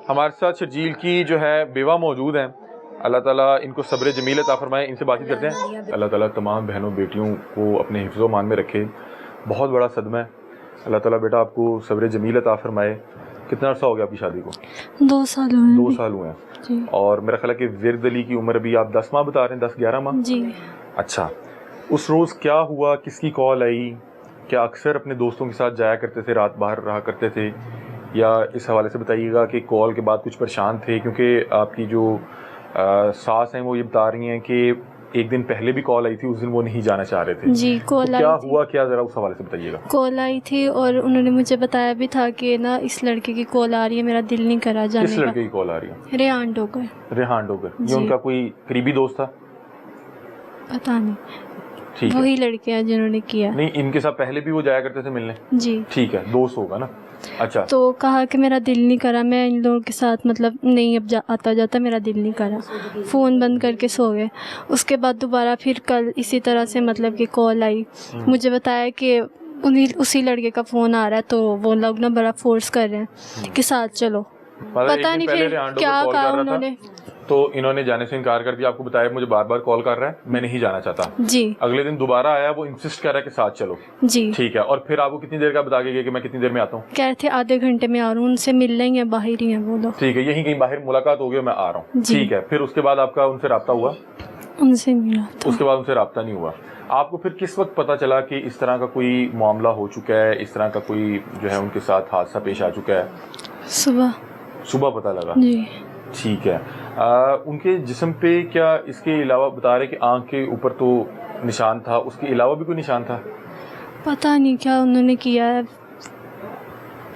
ہمارے ساتھ شرجیل کی جو ہے بیوہ موجود ہیں. اللہ تعالیٰ ان کو صبر جمیل عطا فرمائے. ان سے بات چیت کرتے ہیں. اللہ تعالیٰ تمام بہنوں بیٹیوں کو اپنے حفظ و امان میں رکھے. بہت بڑا صدمہ ہے. اللہ تعالیٰ بیٹا آپ کو صبر جمیل عطا فرمائے. کتنا عرصہ ہو گیا آپ کی شادی کو؟ 2 سال ہوئے. 2 سال ہوئے ہیں جی. اور میرا خیال ہے کہ ورد علی کی عمر ابھی آپ 10 ماہ بتا رہے ہیں, 10-11 ماہ. جی. اچھا, اس روز کیا ہوا, کس کی کال آئی؟ کیا اکثر اپنے دوستوں کے ساتھ جایا کرتے تھے, رات باہر رہا کرتے تھے, یا اس حوالے سے بتائیے گا کہ کال کے بعد کچھ پریشان تھے؟ کیونکہ آپ کی جو ساس ہیں وہ یہ بتا رہی ہیں کہ ایک دن پہلے بھی کال آئی تھی, اس دن وہ نہیں جانا چاہ رہے تھے. جی, کال آئی. کیا ہوا کیا, ذرا اس حوالے سے بتائیے گا. کال آئی تھی اور انہوں نے مجھے بتایا بھی تھا کہ نا اس لڑکے کی کال آ رہی ہے, میرا دل نہیں کرا جانے کا. کس لڑکے کی کال آ رہی ہے؟ ریحان ڈوگر. ریحان ڈوگر, یہ ان کا کوئی قریبی دوست تھا؟ پتہ نہیں, ٹھیک ہے. وہی لڑکے ہیں جنہوں نے کیا. نہیں, ان کے ساتھ پہلے بھی وہ جایا کرتے تھے ملنے؟ جی. ٹھیک ہے, دوست ہوگا نا. اچھا, تو کہا کہ میرا دل نہیں کرا, میں ان لوگوں کے ساتھ مطلب نہیں اب آتا جاتا, میرا دل نہیں کرا. فون بند کر کے سو گئے. اس کے بعد دوبارہ پھر کل اسی طرح سے مطلب کہ کال آئی. مجھے بتایا کہ اسی لڑکے کا فون آ رہا ہے, تو وہ لوگ نا بڑا فورس کر رہے ہیں کہ ساتھ چلو. پتہ نہیں پھر کیا کہا انہوں نے, تو انہوں نے جانے سے انکار کر دیا. آپ کو بتایا مجھے بار بار کال کر رہا ہے, میں نہیں جانا چاہتا. جی. اگلے دن دوبارہ آیا, وہ انسسٹ کر رہا ہے کہ ساتھ چلو. جی. ٹھیک ہے, اور پھر آپ کو کتنی دیر کا بتا کے گئے کہ میں کتنی دیر میں آتا ہوں؟ کہہ رہے تھے آدھے گھنٹے میں آ رہا ہوں, ان سے ملنا ہی ہے, باہر ہی ہیں وہ لوگ. ٹھیک ہے, یہیں کہیں باہر ملاقات ہو گئی, میں آ رہا ہوں. ٹھیک ہے, پھر اس کے بعد آپ کا ان سے رابطہ ہوا؟ ان سے ملا تھا. اس کے بعد ان سے رابطہ نہیں ہوا. آپ کو پھر کس وقت پتہ چلا کہ اس طرح کا کوئی معاملہ ہو چکا ہے, اس طرح کا کوئی جو ہے ان کے ساتھ حادثہ پیش آ چکا ہے؟ صبح پتہ لگا. جی. ٹھیک ہے. ان کے جسم پہ کیا اس کے علاوہ بتا رہے کہ آنکھ کے اوپر تو نشان تھا, اس کے علاوہ بھی کوئی نشان تھا؟ پتہ نہیں کیا انہوں نے کیا ہے,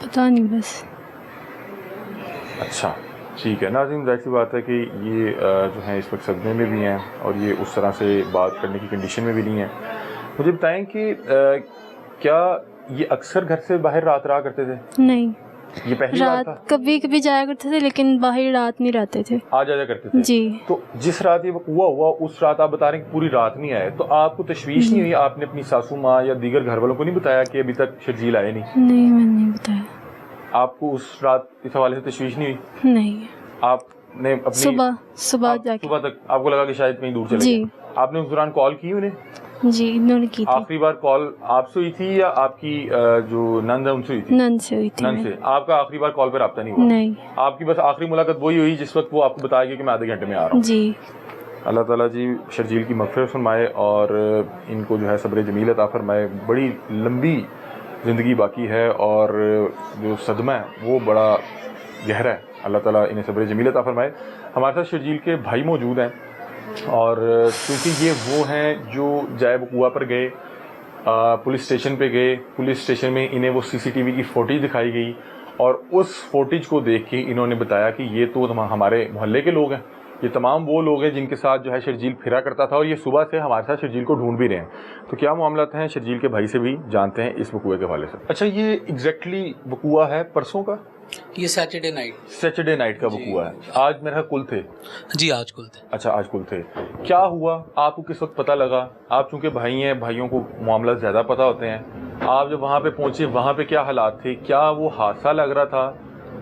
پتہ نہیں بس. اچھا, ٹھیک ہے. ناظرین, ظاہر سی بات ہے کہ یہ جو ہیں اس وقت صدمے میں بھی ہیں, اور یہ اس طرح سے بات کرنے کی کنڈیشن میں بھی نہیں ہیں. مجھے بتائیں کہ کیا یہ اکثر گھر سے باہر رات رہا کرتے تھے؟ نہیں, یہ پہلی رات تھا؟ کبھی کبھی جایا کرتے تھے, لیکن باہر رات نہیں رہتے تھے. آ جایا کرتے تھے. جی. تو جس رات یہ وقوع ہوا اس رات آپ بتا رہے ہیں کہ پوری رات نہیں آئے, تو آپ کو تشویش نہیں ہوئی؟ آپ نے اپنی ساسو ماں یا دیگر گھر والوں کو نہیں بتایا کہ ابھی تک شرجیل آئے نہیں؟ نہیں, میں نہیں بتایا. آپ کو اس رات اس حوالے سے تشویش نہیں ہوئی؟ نہیں. آپ نے اپنی صبح جا کے صبح تک آپ کو لگا کہ شاید کہیں دور چلے جی. گئے. آپ نے اس دوران کال کی انہیں؟ جی, انہوں نے کی تھی. آخری بار کال آپ سے ہوئی تھی یا آپ کی جو نند ہے ان سے ہوئی تھی؟ نند سے ہوئی تھی. نند سے. آپ کا آخری بار کال پہ رابطہ نہیں ہوا؟ نہیں. آپ کی بس آخری ملاقات وہی ہوئی جس وقت وہ آپ کو بتایا گیا کہ میں آدھے گھنٹے میں آ رہا ہوں؟ جی. اللہ تعالیٰ جی شرجیل کی مغفرت فرمائے, اور ان کو جو ہے صبر جمیل عطا فرمائے. بڑی لمبی زندگی باقی ہے, اور جو صدمہ ہے وہ بڑا گہرا ہے. اللہ تعالیٰ انہیں صبر جمیل عطا فرمائے. ہمارے ساتھ شرجیل کے بھائی موجود ہیں, اور کیونکہ یہ وہ ہیں جو جائے وقوع پر گئے, پولیس اسٹیشن پہ گئے. پولیس اسٹیشن میں انہیں وہ CCTV کی فوٹیج دکھائی گئی, اور اس فوٹیج کو دیکھ کے انہوں نے بتایا کہ یہ تو ہمارے محلے کے لوگ ہیں, یہ تمام وہ لوگ ہیں جن کے ساتھ جو ہے شرجیل پھرا کرتا تھا, اور یہ صبح سے ہمارے ساتھ شرجیل کو ڈھونڈ بھی رہے ہیں. تو کیا معاملات ہیں شرجیل کے بھائی سے بھی جانتے ہیں اس وقوع کے حوالے سے. اچھا, یہ ایگزیکٹلی وقوع ہے پرسوں کا؟ یہ سیٹرڈے نائٹ کا وقوع ہے. آج میرا کل تھے؟ جی, آج کل تھے. اچھا, آج کل تھے. کیا ہوا, آپ کو کس وقت پتہ لگا؟ آپ چونکہ بھائی ہیں, بھائیوں کو معاملات زیادہ پتہ ہوتے ہیں. آپ جب وہاں پہ پہنچے, وہاں پہ کیا حالات تھے؟ کیا وہ حادثہ لگ رہا تھا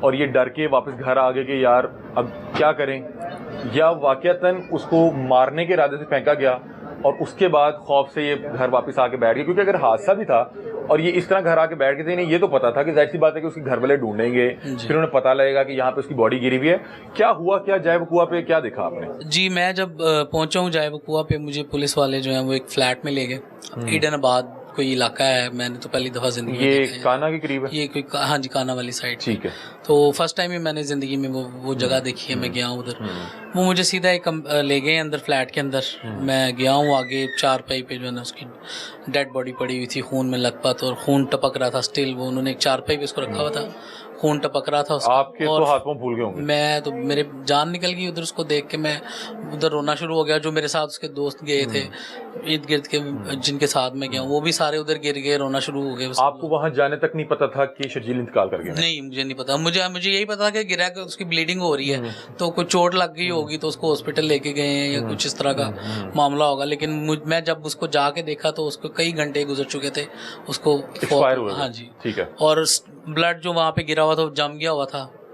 اور یہ ڈر کے واپس گھر آ گئے کہ یار اب کیا کریں, یا واقعتاً اس کو مارنے کے ارادے سے پھینکا گیا اور اس کے بعد خوف سے یہ گھر واپس آ کے بیٹھ گئے؟ کیونکہ اگر حادثہ بھی تھا اور یہ اس طرح گھر آ کے بیٹھ گئے تھے, نہیں یہ تو پتا تھا کہ ظاہر سی بات ہے کہ اس کے گھر والے ڈھونڈیں گے, پھر انہیں پتہ لگے گا کہ یہاں پہ اس کی باڈی گری ہوئی ہے. کیا ہوا, کیا جائے وقوع پہ کیا دیکھا آپ نے؟ جی, میں جب پہنچا ہوں جائے وقوع پہ, مجھے پولیس والے جو ہیں وہ ایک فلیٹ میں لے گئے. ایڈن آباد کوئی علاقہ ہے, میں نے تو پہلی دفعہ زندگی میں یہ کانا کے قریب ہے؟ یہ کوئی, ہاں جی, کانا والی سائڈ. ٹھیک ہے. تو فرسٹ ٹائم ہی میں نے زندگی میں وہ جگہ دیکھی ہے. میں گیا ہوں ادھر, وہ مجھے سیدھا ایک لے گئے اندر فلیٹ کے اندر. میں گیا ہوں آگے, چارپائی پہ جو ہے نا اس کی ڈیڈ باڈی پڑی ہوئی تھی, خون میں لت پت, اور خون ٹپک رہا تھا اسٹل. وہ انہوں نے ایک چارپائی پہ اس کو رکھا ہوا تھا, خون ٹپک رہا تھا. آپ کے تو ہاتھوں پھول گئے ہوں گے. میں تو, میرے جان نکل گئی ادھر. اس کو دیکھ کے میں ادھر رونا شروع ہو گیا. جو میرے ساتھ اس کے دوست گئے تھے ارد گرد کے, جن کے ساتھ میں گیا ہوں, وہ بھی سارے ادھر گر گئے, رونا شروع ہو گئے. آپ کو وہاں جانے تک نہیں پتا تھا کہ شرجیل انتقال کر گیا؟ نہیں, مجھے نہیں پتا. مجھے یہی پتا کہ گرا کہ اس کی بلیڈنگ ہو رہی ہے, تو کوئی چوٹ لگ گئی ہوگی تو اس کو ہاسپٹل لے کے گئے ہیں یا کچھ اس طرح کا معاملہ ہوگا. لیکن میں جب اس کو جا کے دیکھا تو اس کو کئی گھنٹے گزر چکے تھے, اس کو. ایکسپائر ہوا. ہاں جی. ٹھیک ہے. اور بلڈ جو وہاں پہ گرا ہوا تھا وہ جم گیا ہوا تھا,